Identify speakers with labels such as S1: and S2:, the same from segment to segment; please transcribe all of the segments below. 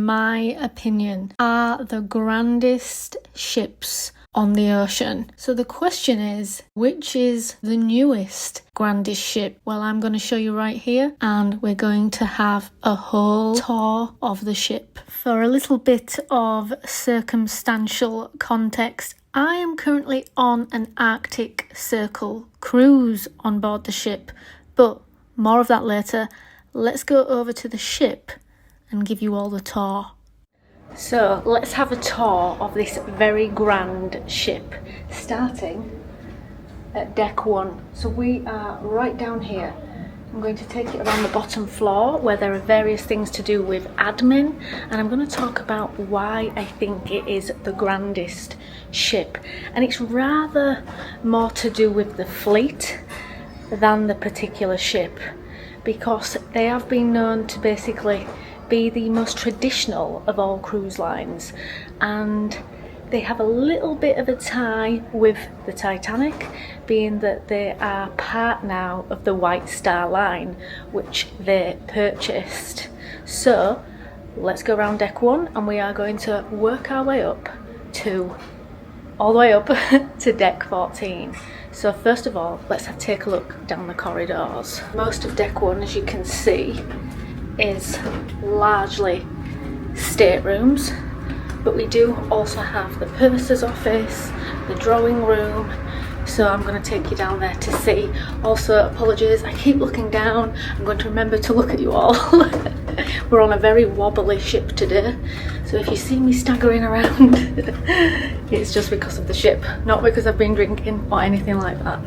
S1: in my opinion, are the grandest ships on the ocean. So the question is, which is the newest grandest ship? Well, I'm going to show you right here, and we're going to have a whole tour of the ship. For a little bit of circumstantial context, I am currently on an Arctic Circle cruise on board the ship, but more of that later. Let's go over to the ship and give you all the tour. So let's have a tour of this very grand ship, starting at deck 1. So we are right down here. I'm going to take it around the bottom floor where there are various things to do with admin, and I'm going to talk about why I think it is the grandest ship. And it's rather more to do with the fleet than the particular ship, because they have been known to basically be the most traditional of all cruise lines, and they have a little bit of a tie with the Titanic, being that they are part now of the White Star Line, which they purchased. So let's go around deck 1 and we are going to work our way up to all the way up to deck 14. So first of all, let's take a look down the corridors. Most of deck 1, as you can see, is largely staterooms, but we do also have the purser's office, the drawing room, so I'm going to take you down there to see. Also, apologies, I keep looking down. I'm going to remember to look at you all. We're on a very wobbly ship today, so if you see me staggering around, it's just because of the ship, not because I've been drinking or anything like that.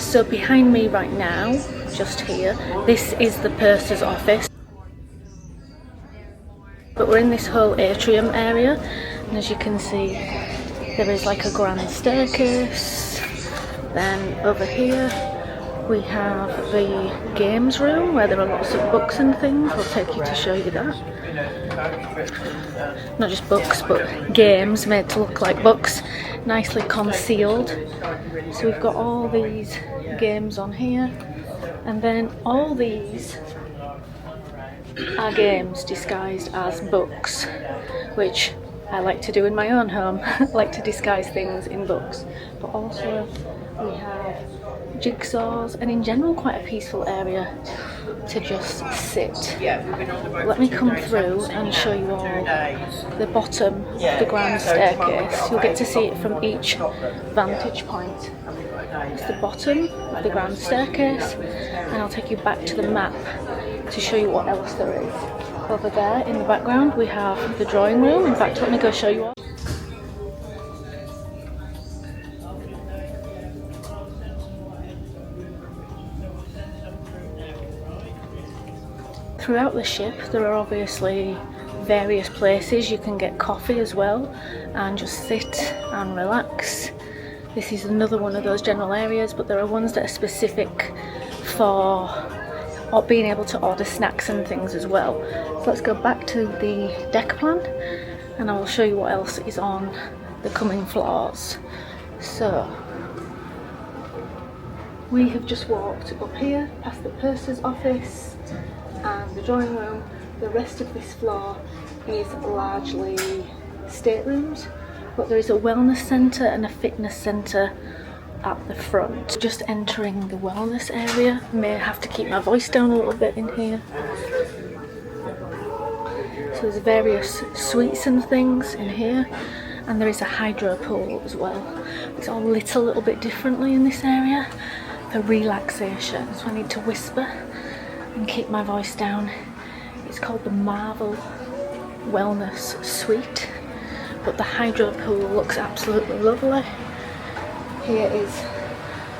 S1: So behind me right now, just here, this is the purser's office. But we're in this whole atrium area, and as you can see, there is like a grand staircase. Then over here we have the games room where there are lots of books and things. We'll take you to show you that. Not just books, but games made to look like books, nicely concealed. So we've got all these games on here, and then all these are games disguised as books, which I like to do in my own home. I like to disguise things in books. But also we have jigsaws, and in general quite a peaceful area to just sit. Let me come through and show you all the bottom of the grand staircase. You'll get to see it from each vantage point. It's the bottom of the grand staircase, and I'll take you back to the map to show you what else there is. Over there in the background we have the drawing room. In fact, let me go show you all. Throughout the ship there are obviously various places you can get coffee as well and just sit and relax. This is another one of those general areas, but there are ones that are specific for being able to order snacks and things as well. So let's go back to the deck plan and I will show you what else is on the coming floors. So we have just walked up here past the purser's office and the drawing room. The rest of this floor is largely staterooms, but there is a wellness centre and a fitness centre at the front. Just entering the wellness area. May have to keep my voice down a little bit in here. So there's various suites and things in here, and there is a hydro pool as well. It's all lit a little bit differently in this area for relaxation, so I need to whisper and keep my voice down. It's called the Marvel Wellness Suite, but the hydro pool looks absolutely lovely. Here is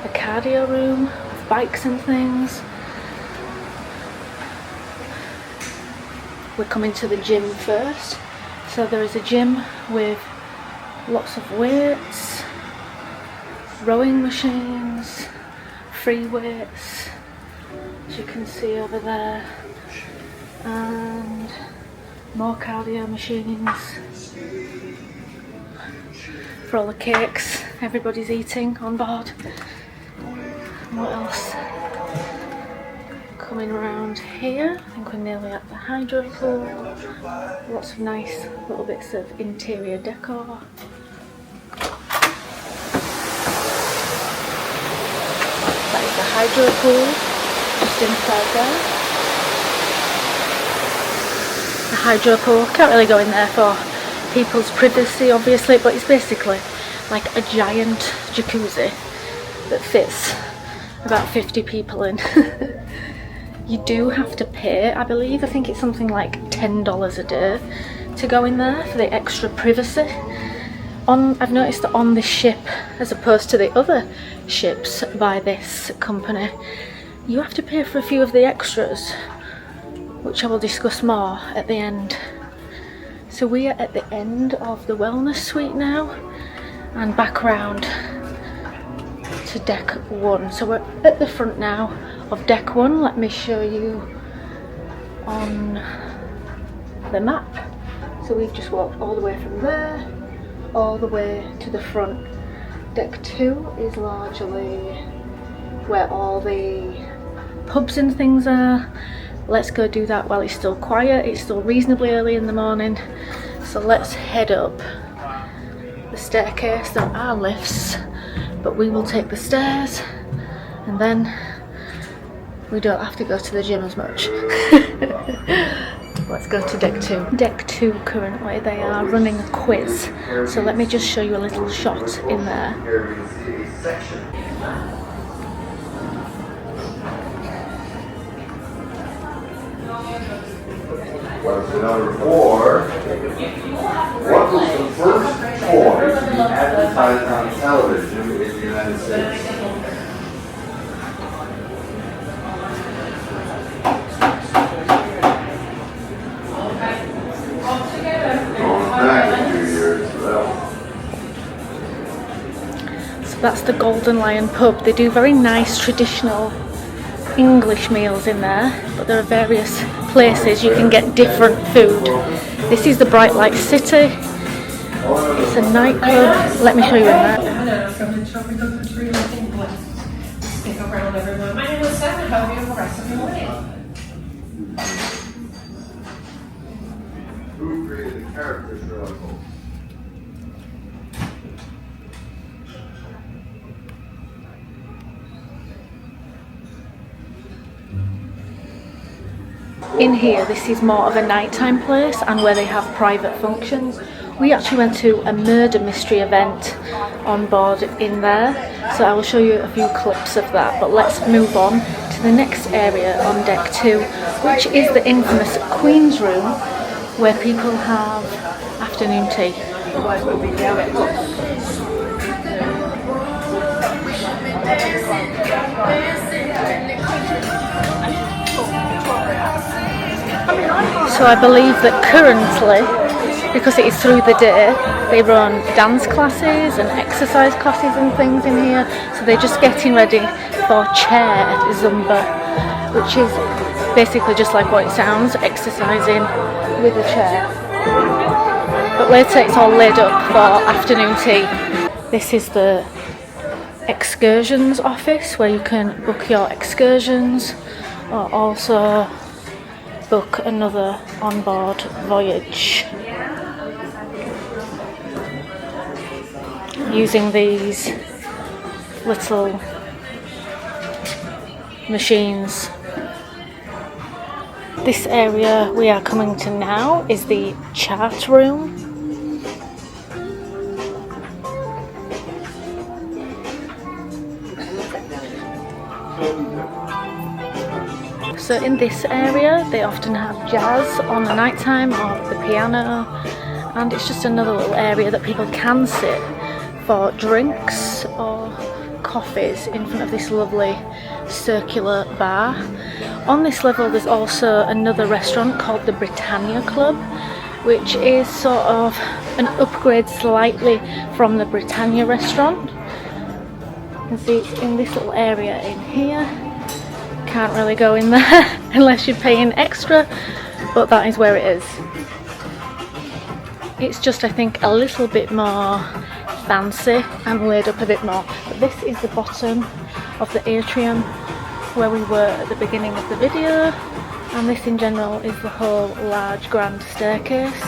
S1: a cardio room with bikes and things. We're coming to the gym first. So there is a gym with lots of weights, rowing machines, free weights, as you can see over there, and more cardio machines for all the cakes everybody's eating on board. And what else? Coming around here, I think we're nearly at the hydro pool. Lots of nice little bits of interior decor. That is the hydro pool, just inside there. The hydro pool, can't really go in there for people's privacy obviously, but it's basically like a giant jacuzzi that fits about 50 people in. You do have to pay, I believe. I think it's something like $10 a day to go in there for the extra privacy. I've noticed that on this ship, as opposed to the other ships by this company, you have to pay for a few of the extras, which I will discuss more at the end. So we are at the end of the wellness suite now, and back round to deck 1. So we're at the front now of deck 1. Let me show you on the map. So we've just walked all the way from there all the way to the front. Deck 2 is largely where all the pubs and things are. Let's go do that while it's still quiet. It's still reasonably early in the morning, so let's head up the staircase. There are lifts, but we will take the stairs, and then we don't have to go to the gym as much. Let's go to deck 2. Deck 2 currently, they are running a quiz, so let me just show you a little shot in there.
S2: Question number 4. What was the first toy to be advertised on television in the United States? Going back a few years for that one.
S1: So that's the Golden Lion pub. They do very nice traditional English meals in there, but there are various places you can get different food. This is the Bright Light City. It's a nightclub. Let me show you in there.
S3: From the tropical tree, I think let's stick around everyone. My name is Sam, and have a beautiful rest of your morning.
S2: Who created the character Sherlock Holmes?
S1: In here, this is more of a nighttime place and where they have private functions. We actually went to a murder mystery event on board in there, so I will show you a few clips of that. But let's move on to the next area on deck 2, which is the infamous Queen's Room, where people have afternoon tea. So I believe that currently, because it is through the day, they run dance classes and exercise classes and things in here. So they're just getting ready for chair Zumba, which is basically just like what it sounds, exercising with a chair. But later it's all laid up for afternoon tea. This is the excursions office where you can book your excursions, or also book another on-board voyage using these little machines. This area we are coming to now is the chart room. So in this area they often have jazz on the night time, or the piano, and it's just another little area that people can sit for drinks or coffees in front of this lovely circular bar. On this level there's also another restaurant called the Britannia Club, which is sort of an upgrade slightly from the Britannia restaurant. You can see it's in this little area in here. Can't really go in there unless you're paying extra, but that is where it is. It's just, I think, a little bit more fancy and laid up a bit more. But this is the bottom of the atrium where we were at the beginning of the video, and this in general is the whole large grand staircase.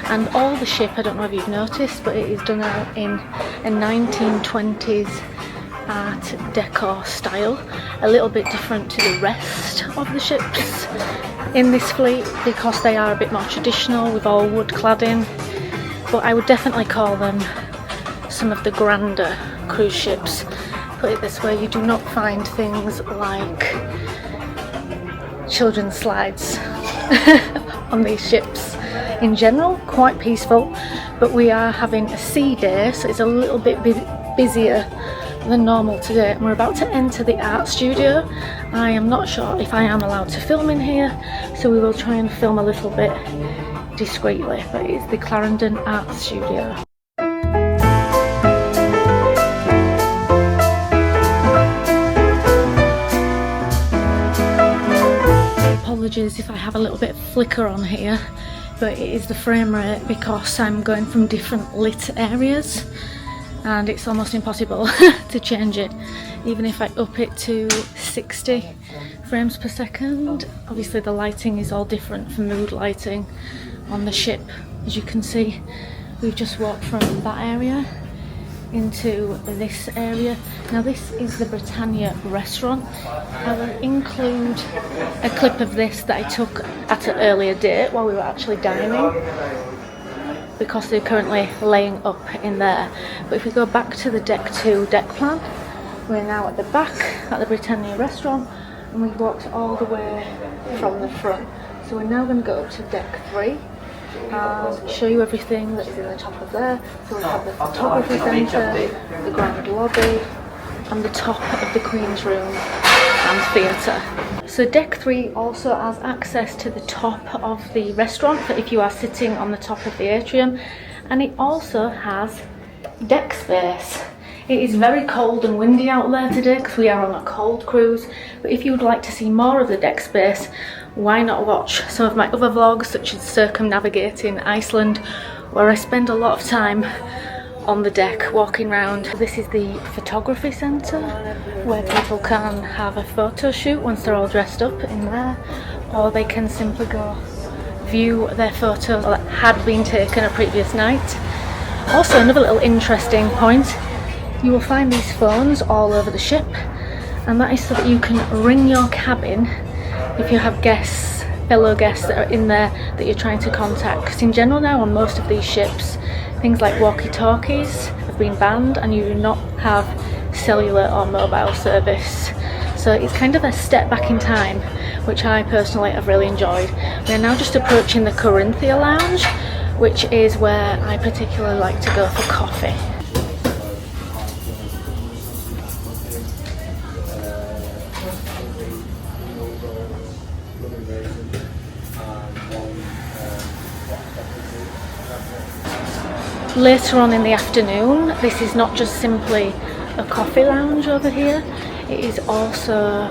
S1: And all the ship, I don't know if you've noticed, but it is done out in a 1920s art decor style, a little bit different to the rest of the ships in this fleet because they are a bit more traditional with all wood cladding. But I would definitely call them some of the grander cruise ships. Put it this way, you do not find things like children's slides on these ships. In general, quite peaceful, but we are having a sea day, so it's a little bit busier than normal today, and we're about to enter the art studio. I am not sure if I am allowed to film in here, so we will try and film a little bit discreetly, but it's the Clarendon Art Studio. Apologies if I have a little bit of flicker on here, but it is the frame rate because I'm going from different lit areas and it's almost impossible to change it, even if I up it to 60 frames per second. Obviously the lighting is all different for mood lighting on the ship. As you can see, we've just walked from that area into this area. Now this is the Britannia restaurant. I will include a clip of this that I took at an earlier date while we were actually dining, because they're currently laying up in there. But if we go back to the deck 2 deck plan, we're now at the back at the Britannia restaurant, and we walked all the way from the front. So we're now going to go up to deck 3 and show you everything that is in the top of there. So we have the photography centre, the grand lobby, and the top of the Queen's Room and theatre. So deck 3 also has access to the top of the restaurant for if you are sitting on the top of the atrium, and it also has deck space. It is very cold and windy out there today because we are on a cold cruise, but if you would like to see more of the deck space, why not watch some of my other vlogs such as circumnavigating Iceland, where I spend a lot of time on the deck walking around. This is the photography centre where people can have a photo shoot once they're all dressed up in there, or they can simply go view their photos that had been taken a previous night. Also, another little interesting point, you will find these phones all over the ship, and that is so that you can ring your cabin if you have guests, fellow guests that are in there that you're trying to contact. Because in general now on most of these ships, things like walkie-talkies have been banned and you do not have cellular or mobile service. So it's kind of a step back in time, which I personally have really enjoyed. We're now just approaching the Corinthia Lounge, which is where I particularly like to go for coffee. Later on in the afternoon, this is not just simply a coffee lounge over here, it is also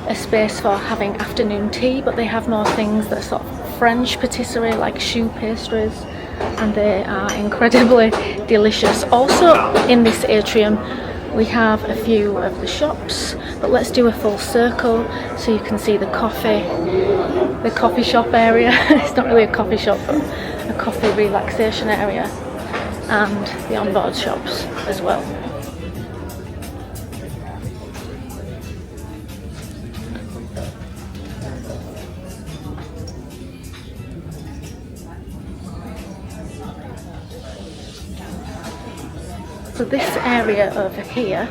S1: a space for having afternoon tea, but they have more things that are sort of French patisserie like choux pastries, and they are incredibly delicious. Also in this atrium we have a few of the shops, but let's do a full circle so you can see the coffee shop area. It's not really a coffee shop, but a coffee relaxation area, and the onboard shops as well. So this area over here,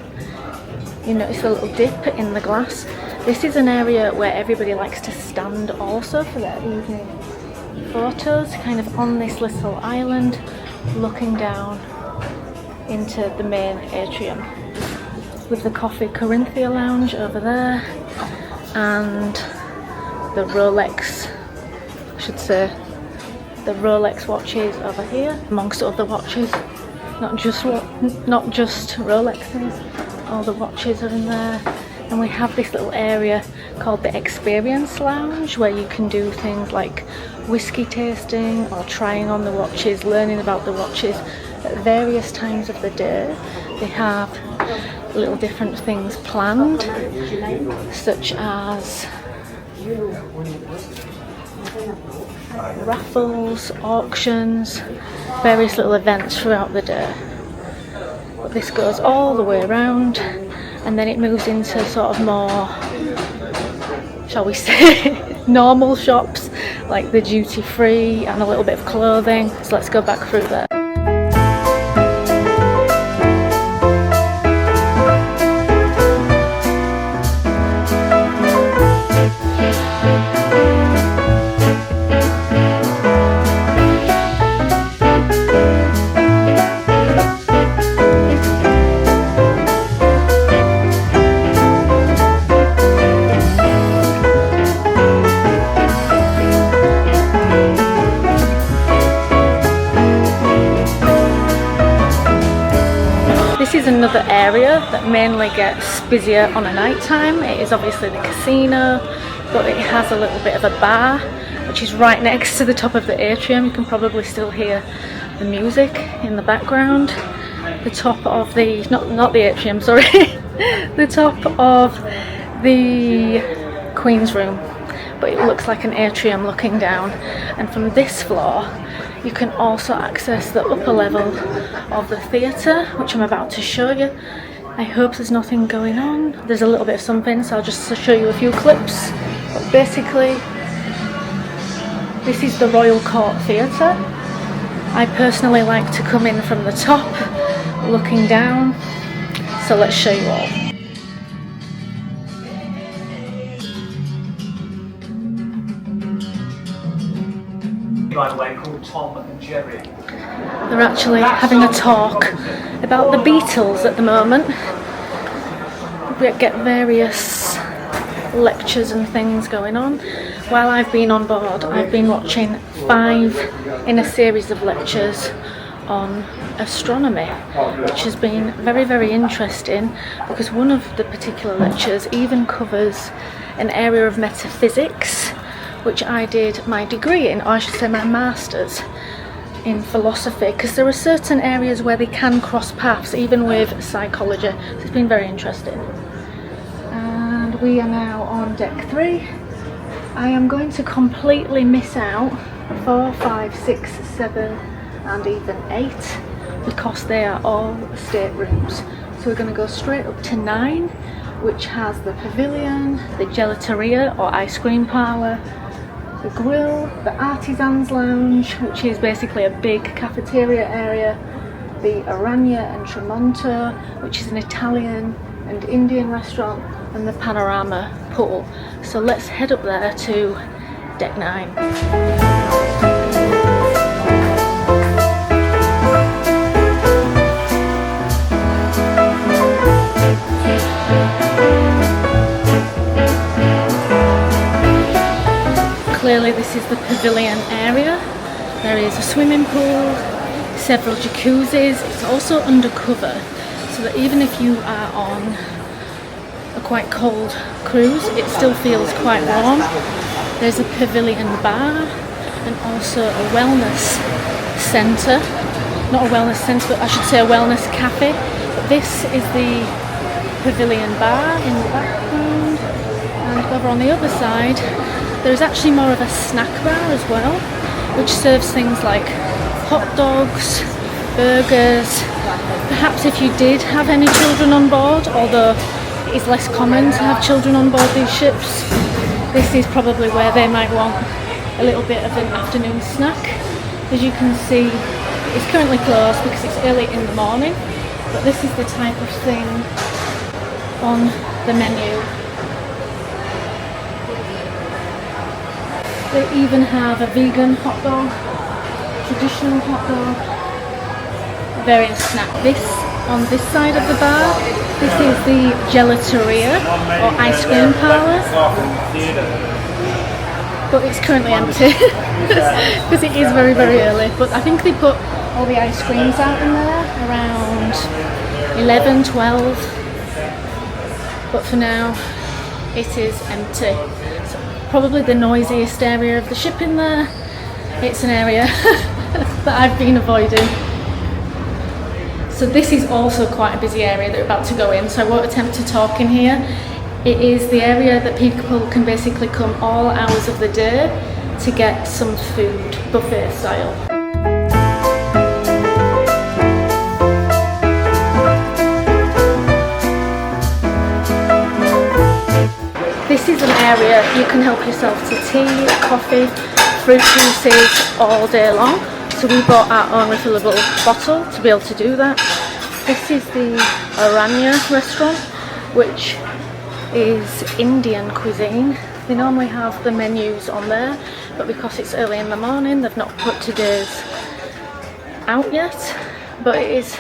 S1: you notice a little dip in the glass. This is an area where everybody likes to stand also for their evening photos, kind of on this little island looking down into the main atrium, with the Coffee Corinthia Lounge over there and the Rolex, I should say, the Rolex watches over here, amongst other watches, not just Rolexes, all the watches are in there. And we have this little area called the Experience Lounge, where you can do things like whiskey tasting or trying on the watches, learning about the watches at various times of the day. they have little different things planned, such as raffles, auctions, various little events throughout the day. But this goes all the way around, and then it moves into sort of more, shall we say, normal shops like the duty free and a little bit of clothing. So let's go back through there. This is another area that mainly gets busier on a night time. It is obviously the casino, but it has a little bit of a bar which is right next to the top of the atrium. You can probably still hear the music in the background. The top of the, not the atrium, sorry, the top of the Queen's room, but it looks like an atrium looking down. And from this floor you can also access the upper level of the theatre, which I'm about to show you. I hope there's nothing going on. There's a little bit of something, so I'll just show you a few clips. But basically, this is the Royal Court Theatre. I personally like to come in from the top, looking down, so let's show you all.
S4: By the way, called Tom and Jerry.
S1: They're actually having a talk about the Beatles at the moment. We get various lectures and things going on. While I've been on board, I've been watching 5 in a series of lectures on astronomy, which has been very, very interesting, because one of the particular lectures even covers an area of metaphysics which I did my degree in, or I should say my master's in philosophy, because there are certain areas where they can cross paths even with psychology. So it's been very interesting. And we are now on deck 3. I am going to completely miss out 4, 5, 6, 7 and even 8, because they are all staterooms. So we're going to go straight up to 9, which has the pavilion, the gelateria or ice cream parlour, the grill, the artisans lounge, which is basically a big cafeteria area, the Aranya and Tramonto, which is an Italian and Indian restaurant, and the panorama pool. So let's head up there to deck 9. Clearly this is the pavilion area. There is a swimming pool, several jacuzzis. It's also undercover, so that even if you are on a quite cold cruise, it still feels quite warm. There's a pavilion bar and also a wellness centre. Not a wellness centre, but I should say a wellness cafe. But this is the pavilion bar in the background, and over on the other side there's actually more of a snack bar as well, which serves things like hot dogs, burgers. Perhaps if you did have any children on board, although it is less common to have children on board these ships, this is probably where they might want a little bit of an afternoon snack. As you can see, it's currently closed because it's early in the morning, but this is the type of thing on the menu. They even have a vegan hot dog, traditional hot dog, various snacks. This, on this side of the bar, this is the gelateria or ice cream parlour, but it's currently empty because it is very, very early. But I think they put all the ice creams out in there around 11, 12, but for now it is empty. Probably the noisiest area of the ship in there. It's an area that I've been avoiding. So this is also quite a busy area that we're about to go in, so I won't attempt to talk in here. It is the area that people can basically come all hours of the day to get some food, buffet style. This is an area you can help yourself to tea, coffee, fruit juices all day long. So we bought our own refillable bottle to be able to do that. This is the Aranya restaurant, which is Indian cuisine. They normally have the menus on there, but because it's early in the morning, they've not put today's out yet. But it is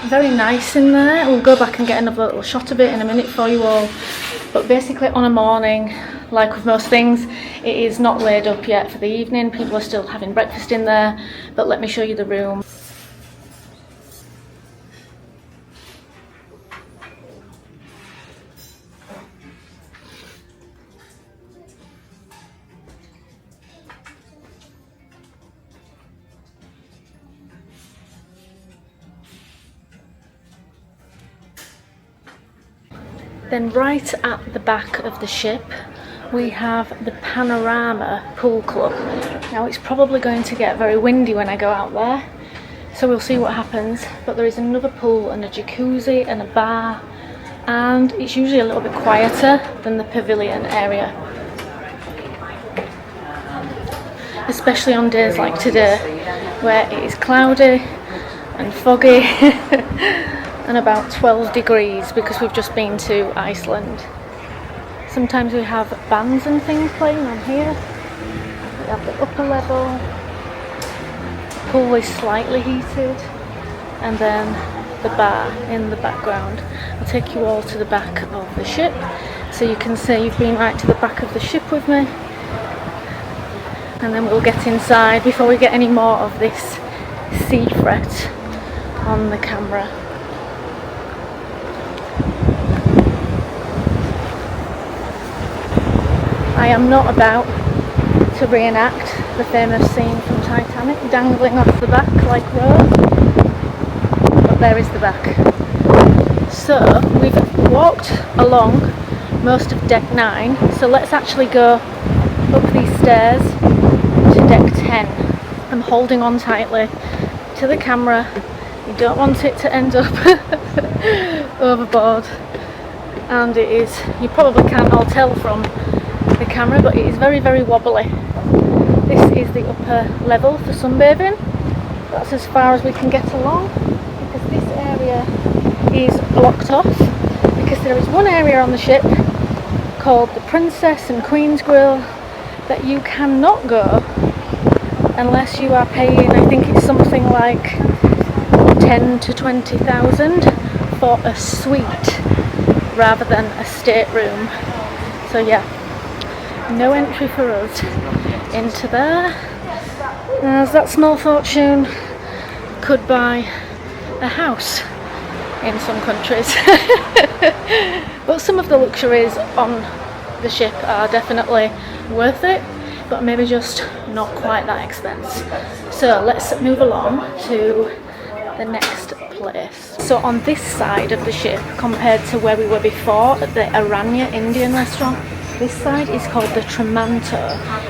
S1: very nice in there. We'll go back and get another little shot of it in a minute for you all. But basically on a morning, like with most things, it is not laid up yet for the evening. People are still having breakfast in there, but let me show you the room. Then right at the back of the ship we have the Panorama Pool Club. Now it's probably going to get very windy when I go out there, so we'll see what happens, but there is another pool and a jacuzzi and a bar, and it's usually a little bit quieter than the pavilion area, especially on days like today where it is cloudy and foggy and about 12 degrees because we've just been to Iceland. Sometimes we have bands and things playing on here. We have the upper level. The pool is slightly heated, and then the bar in the background. I'll take you all to the back of the ship so you can see you've been right to the back of the ship with me, and then we'll get inside before we get any more of this sea fret on the camera. I am not about to reenact the famous scene from Titanic, dangling off the back like Rose, but there is the back. So we've walked along most of deck 9, so let's actually go up these stairs to deck 10. I'm holding on tightly to the camera. You don't want it to end up overboard, and it is, you probably can't all tell from the camera, but it is very, very wobbly. This is the upper level for sunbathing. That's as far as we can get along because this area is blocked off, because there is one area on the ship called the Princess and Queen's Grill that you cannot go unless you are paying, I think it's something like 10 to 20,000 for a suite rather than a stateroom. So yeah, no entry for us into there, as that small fortune could buy a house in some countries. But some of the luxuries on the ship are definitely worth it, but maybe just not quite that expense. So let's move along to the next place. So on this side of the ship, compared to where we were before at the Aranya Indian restaurant, this side is called the Tremanto,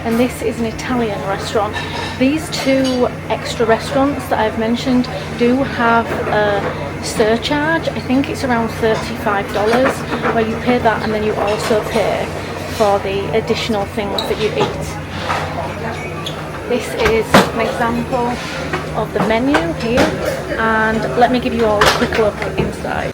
S1: and this is an Italian restaurant. These two extra restaurants that I've mentioned do have a surcharge. I think it's around $35, where you pay that and then you also pay for the additional things that you eat. This is an example of the menu here, and let me give you all a quick look inside.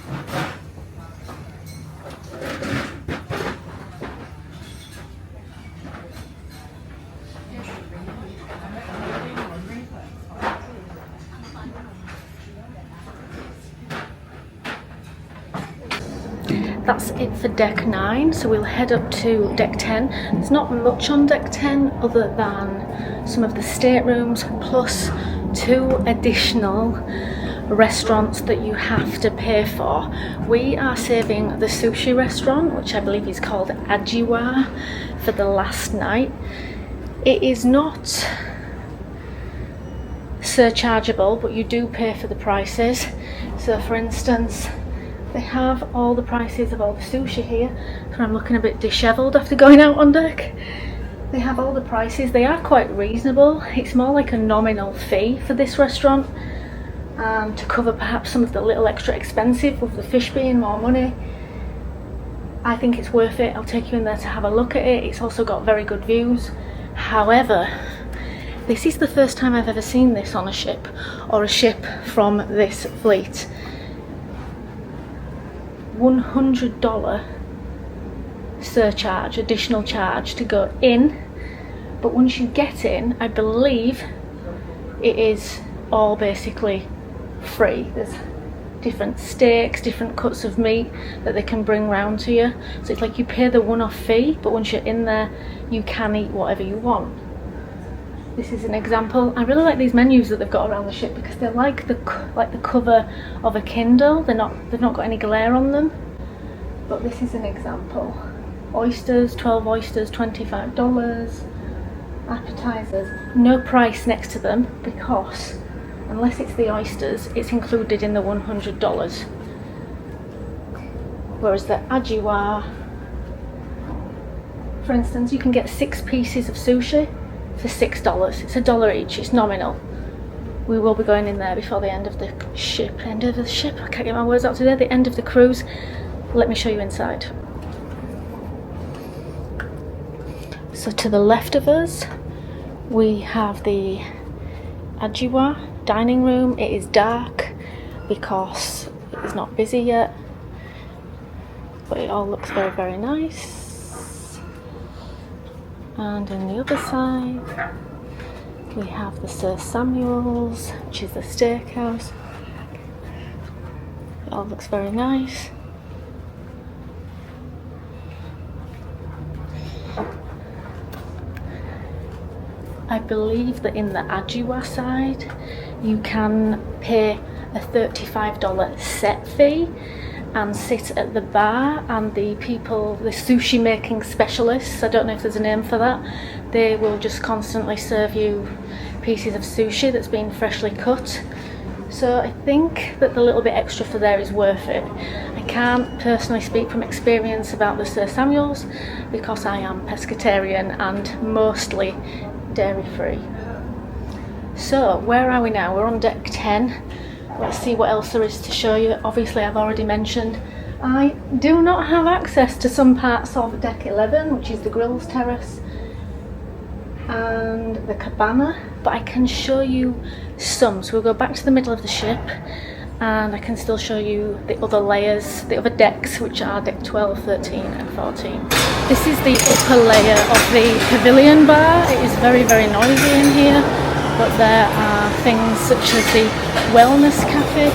S1: That's it for deck 9, so we'll head up to deck 10. There's not much on deck 10 other than some of the staterooms plus 2 additional restaurants that you have to pay for. We are saving the sushi restaurant, which I believe is called Ajiwa, for the last night. It is not surchargeable, but you do pay for the prices. So for instance, they have all the prices of all the sushi here. So I'm looking a bit dishevelled after going out on deck. They have all the prices. They are quite reasonable. It's more like a nominal fee for this restaurant, to cover perhaps some of the little extra expensive with the fish being more money. I think it's worth it. I'll take you in there to have a look at it. It's also got very good views. However, this is the first time I've ever seen this on a ship, or a ship from this fleet. $100 surcharge, additional charge to go in, but once you get in, I believe it is all basically free. There's different steaks, different cuts of meat that they can bring round to you. So it's like you pay the one-off fee, but once you're in there, you can eat whatever you want. This is an example. I really like these menus that they've got around the ship because they're like the cover of a Kindle. They've not got any glare on them. But this is an example. Oysters, 12 oysters, $25. Appetizers, no price next to them because unless it's the oysters, it's included in the $100. Whereas the ajiwa, for instance, you can get 6 pieces of sushi for $6. It's $1 each, it's nominal. We will be going in there before the end of the ship. I can't get my words out today. The end of the cruise. Let me show you inside. So to the left of us, we have the ajiwa dining room. It is dark because it is not busy yet, but it all looks very, very nice. And on the other side, we have the Sir Samuel's, which is the steakhouse. It all looks very nice. I believe that in the ajiwa side, you can pay a $35 set fee and sit at the bar, and the sushi making specialists, I don't know if there's a name for that, they will just constantly serve you pieces of sushi that's been freshly cut. So I think that the little bit extra for there is worth it. I can't personally speak from experience about the Sir Samuel's because I am pescatarian and mostly dairy free. So where are we now? We're on deck 10. Let's see what else there is to show you. Obviously I've already mentioned I do not have access to some parts of deck 11, which is the grills terrace and the cabana, but I can show you some. So we'll go back to the middle of the ship and I can still show you the other layers, the other decks, which are deck 12, 13 and 14. This is the upper layer of the pavilion bar. It is very, very noisy in here, but there are things such as the wellness cafe.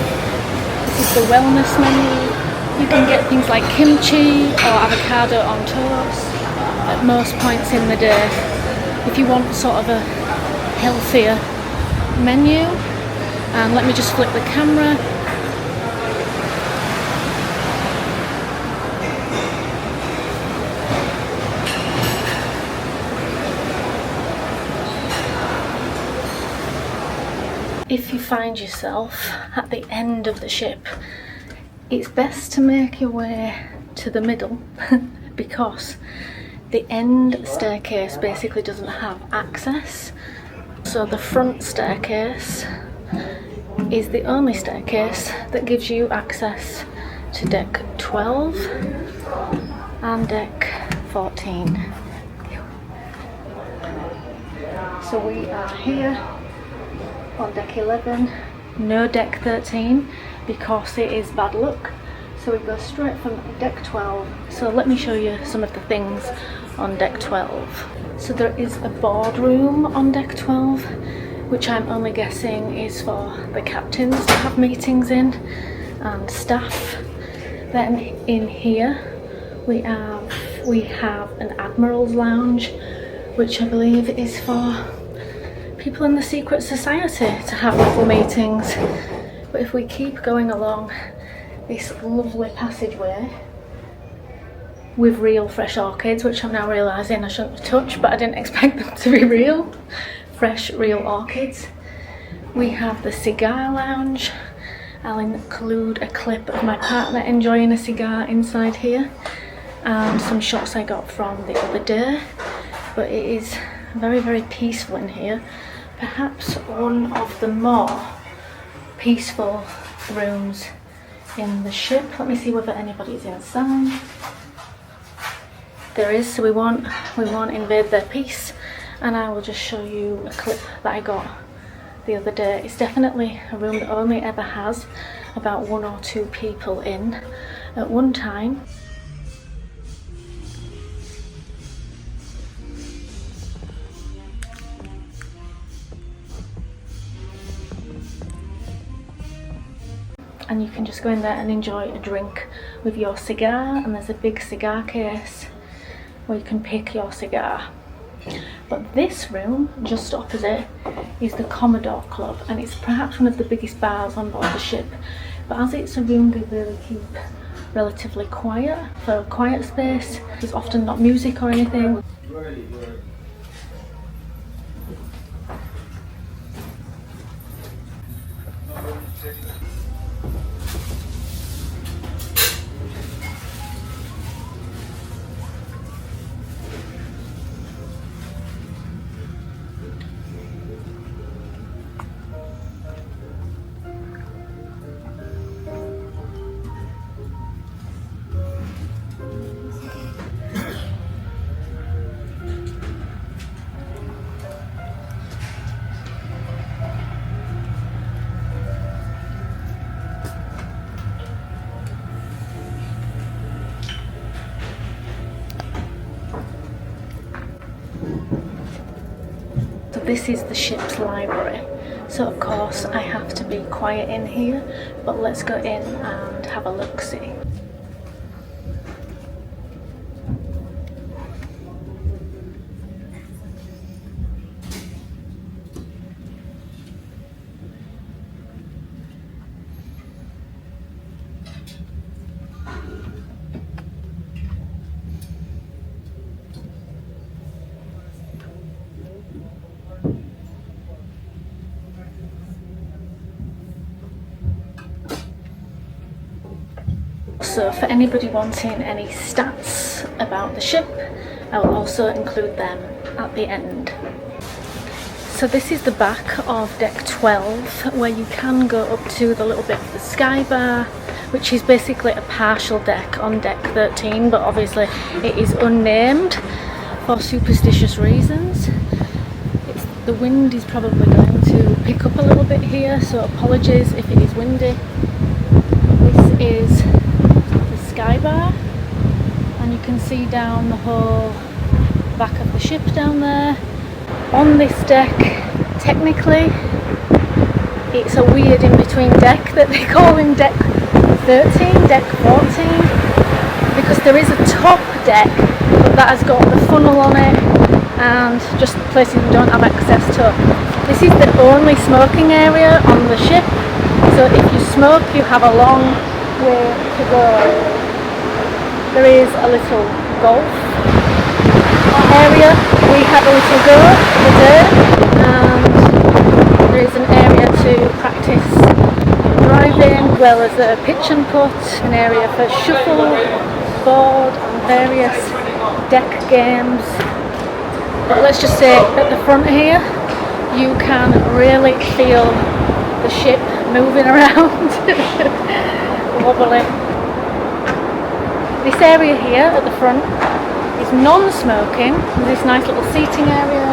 S1: This is the wellness menu. You can get things like kimchi or avocado on toast at most points in the day if you want sort of a healthier menu. And let me just flip the camera. If you find yourself at the end of the ship, it's best to make your way to the middle because the end staircase basically doesn't have access. So the front staircase is the only staircase that gives you access to deck 12 and deck 14. So we are here on deck 11, no deck 13 because it is bad luck. So we go straight from deck 12. So let me show you some of the things on deck 12. So there is a boardroom on deck 12, which I'm only guessing is for the captains to have meetings in and staff. Then in here we have an Admiral's Lounge, which I believe is for people in the secret society to have little meetings. But if we keep going along this lovely passageway with real fresh orchids, which I'm now realising I shouldn't touch, but I didn't expect them to be real. Fresh, real orchids. We have the cigar lounge, I'll include a clip of my partner enjoying a cigar inside here and some shots I got from the other day. But it is very, very peaceful in here. Perhaps one of the more peaceful rooms in the ship. Let me see whether anybody's inside. There is, so we won't invade their peace. And I will just show you a clip that I got the other day. It's definitely a room that only ever has about 1 or 2 people in at one time. And you can just go in there and enjoy a drink with your cigar, and there's a big cigar case where you can pick your cigar. But this room, just opposite, is the Commodore Club, and it's perhaps one of the biggest bars on board the ship. But as it's a room they really keep relatively quiet, for a quiet space, there's often not music or anything. So this is the ship's library. So of course I have to be quiet in here, but let's go in and have a look-see. So for anybody wanting any stats about the ship, I will also include them at the end. So this is the back of deck 12, where you can go up to the little bit of the sky bar, which is basically a partial deck on deck 13, but obviously it is unnamed for superstitious reasons. The wind is probably going to pick up a little bit here, so apologies if it is windy. This is sky bar, and you can see down the whole back of the ship down there. On this deck, technically it's a weird in-between deck that they call in deck 13, deck 14, because there is a top deck but that has got the funnel on it and just places we don't have access to. This is the only smoking area on the ship, so if you smoke you have a long way to go. There is a little golf area. We had a little go today, and there is an area to practice driving, as well as a pitch and putt, an area for shuffle, board and various deck games. But let's just say at the front here you can really feel the ship moving around. Wobbly. This area here at the front is non-smoking, with this nice little seating area,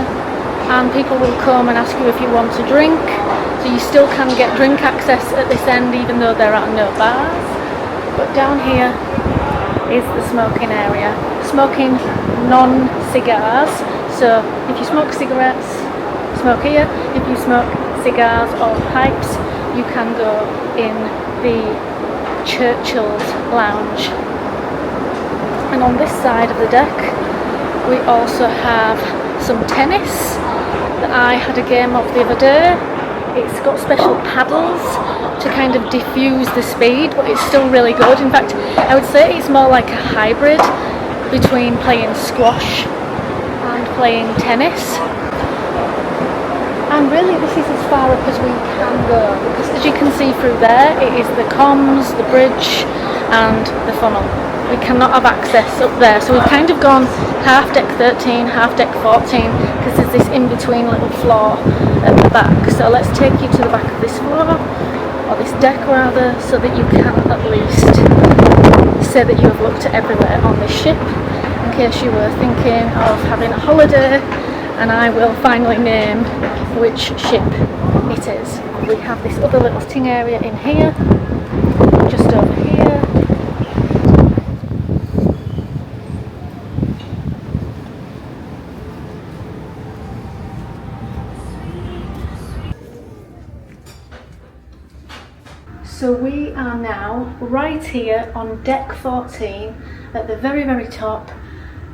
S1: and people will come and ask you if you want a drink, so you still can get drink access at this end even though there are no bars. But down here is the smoking area. Smoking non-cigars, so if you smoke cigarettes, smoke here. If you smoke cigars or pipes, you can go in the Churchill's lounge. And on this side of the deck we also have some tennis that I had a game of the other day. It's got special paddles to kind of diffuse the speed, but it's still really good. In fact, I would say it's more like a hybrid between playing squash and playing tennis. And really this is as far up as we can go, because as you can see through there, it is the comms, the bridge and the funnel. We cannot have access up there, so we've kind of gone half deck 13, half deck 14, because there's this in-between little floor at the back. So let's take you to the back of this floor, or this deck rather, so that you can at least say that you have looked at everywhere on this ship, in case you were thinking of having a holiday. And I will finally name which ship it is. We have this other little sitting area in here, just over here. So we are now right here on deck 14 at the very, very top.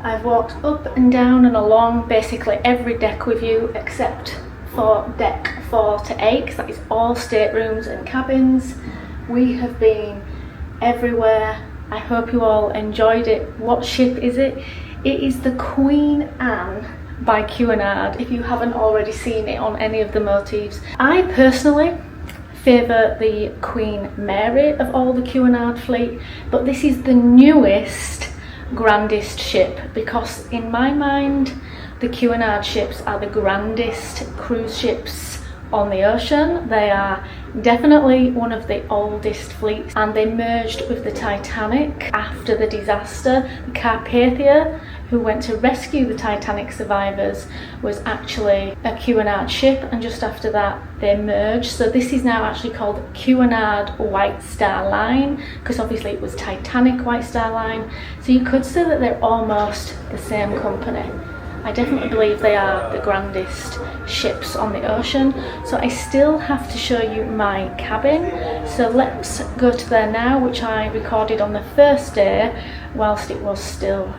S1: I've walked up and down and along basically every deck with you except for deck 4 to 8, because that is all staterooms and cabins. We have been everywhere. I hope you all enjoyed it. What ship is it? It is the Queen Anne by Cunard, if you haven't already seen it on any of the motifs. I personally favour the Queen Mary of all the Cunard fleet, but this is the newest grandest ship, because in my mind the Cunard ships are the grandest cruise ships on the ocean. They are definitely one of the oldest fleets, and they merged with the Titanic after the disaster. The Carpathia, who went to rescue the Titanic survivors, was actually a Cunard ship, and just after that they merged. So this is now actually called Cunard White Star Line, because obviously it was Titanic White Star Line. So you could say that they're almost the same company. I definitely believe they are the grandest ships on the ocean. So I still have to show you my cabin. So let's go to there now, which I recorded on the first day whilst it was still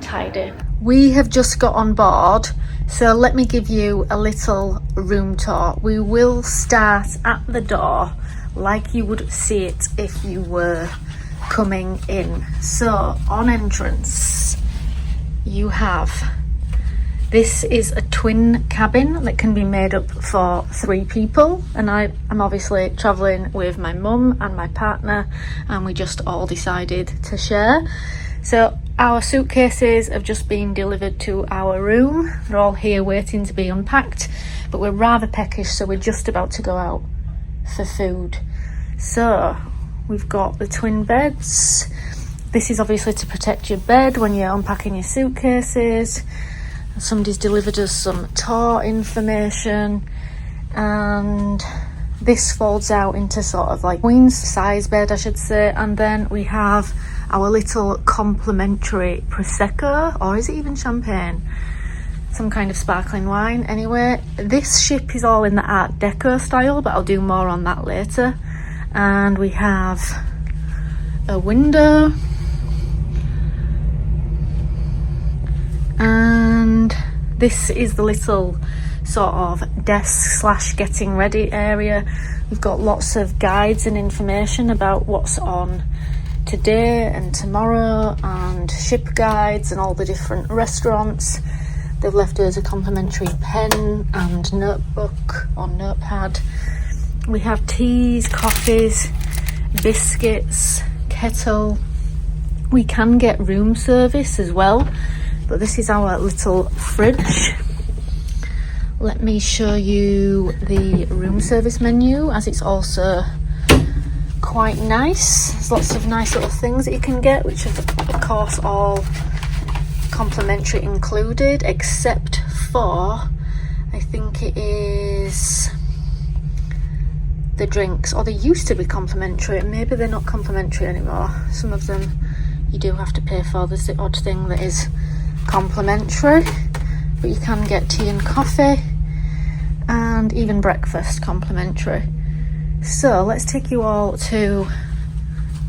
S1: tidy. We have just got on board, so let me give you a little room tour. We will start at the door like you would see it if you were coming in. So on entrance you have, this is a twin cabin that can be made up for 3 people, and I'm obviously travelling with my mum and my partner, and we just all decided to share. So our suitcases have just been delivered to our room. They're all here waiting to be unpacked, but we're rather peckish, so we're just about to go out for food. So we've got the twin beds. This is obviously to protect your bed when you're unpacking your suitcases. Somebody's delivered us some tour information, and this folds out into sort of like queen's size bed, I should say. And then we have our little complimentary prosecco, or is it even champagne? Some kind of sparkling wine. Anyway, this ship is all in the Art Deco style, but I'll do more on that later. And we have a window, and this is the little sort of desk slash getting ready area. We've got lots of guides and information about what's on today and tomorrow, and ship guides and all the different restaurants. They've left us a complimentary pen and notebook or notepad. We have teas, coffees, biscuits, kettle. We can get room service as well, but this is our little fridge. Let me show you the room service menu, as it's also quite nice. There's lots of nice little things that you can get, which are of course all complimentary included, except for, I think it is the drinks, or they used to be complimentary. Maybe they're not complimentary anymore. Some of them you do have to pay for. There's the odd thing that is complimentary, but you can get tea and coffee and even breakfast complimentary. So let's take you all to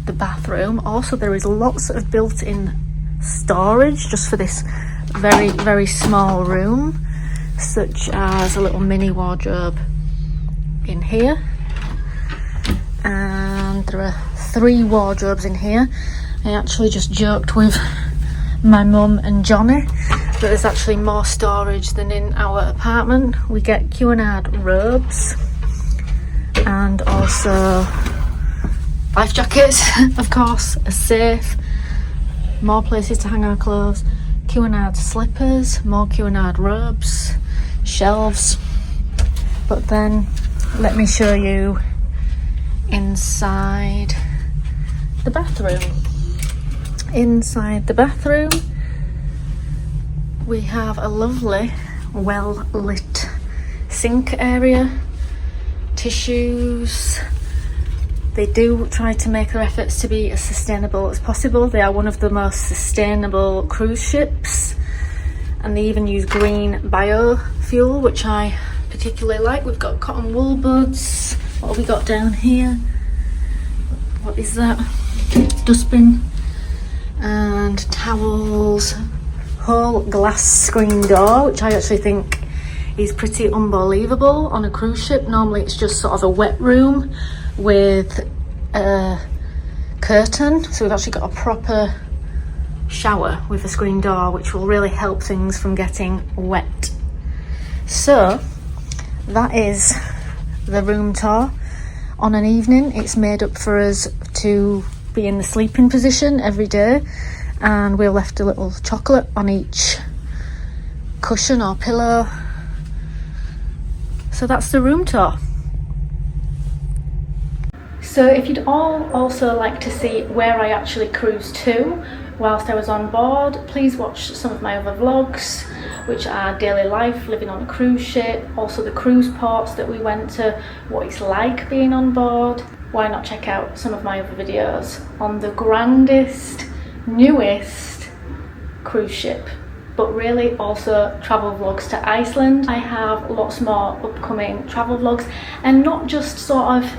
S1: the bathroom. Also, there is lots of built-in storage just for this very, very small room, such as a little mini wardrobe in here, and there are 3 wardrobes in here. I actually just joked with my mum and Johnny but there's actually more storage than in our apartment. We get Q&A robes and also life jackets, of course, a safe, more places to hang our clothes, Q&A slippers, more Q&A robes, shelves. But then let me show you inside the bathroom. Inside the bathroom we have a lovely well lit sink area, tissues. They do try to make their efforts to be as sustainable as possible. They are one of the most sustainable cruise ships, and they even use green biofuel, which I particularly like. We've got cotton wool buds. What have we got down here? What is that? Dustbin and towels. Whole glass screen door, which I actually think is pretty unbelievable on a cruise ship. Normally it's just sort of a wet room with a curtain, so we've actually got a proper shower with a screen door, which will really help things from getting wet. So that is the room tour. On an evening, it's made up for us to be in the sleeping position every day, and we're left a little chocolate on each cushion or pillow. So that's the room tour. So if you'd all also like to see where I actually cruised to whilst I was on board, please watch some of my other vlogs, which are daily life, living on a cruise ship, also the cruise ports that we went to, what it's like being on board. Why not check out some of my other videos on the grandest, newest cruise ship, but really also travel vlogs to Iceland. I have lots more upcoming travel vlogs, and not just sort of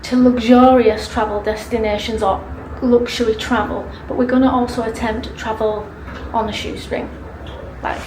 S1: to luxurious travel destinations or luxury travel, but we're going to also attempt travel on a shoestring. Bye.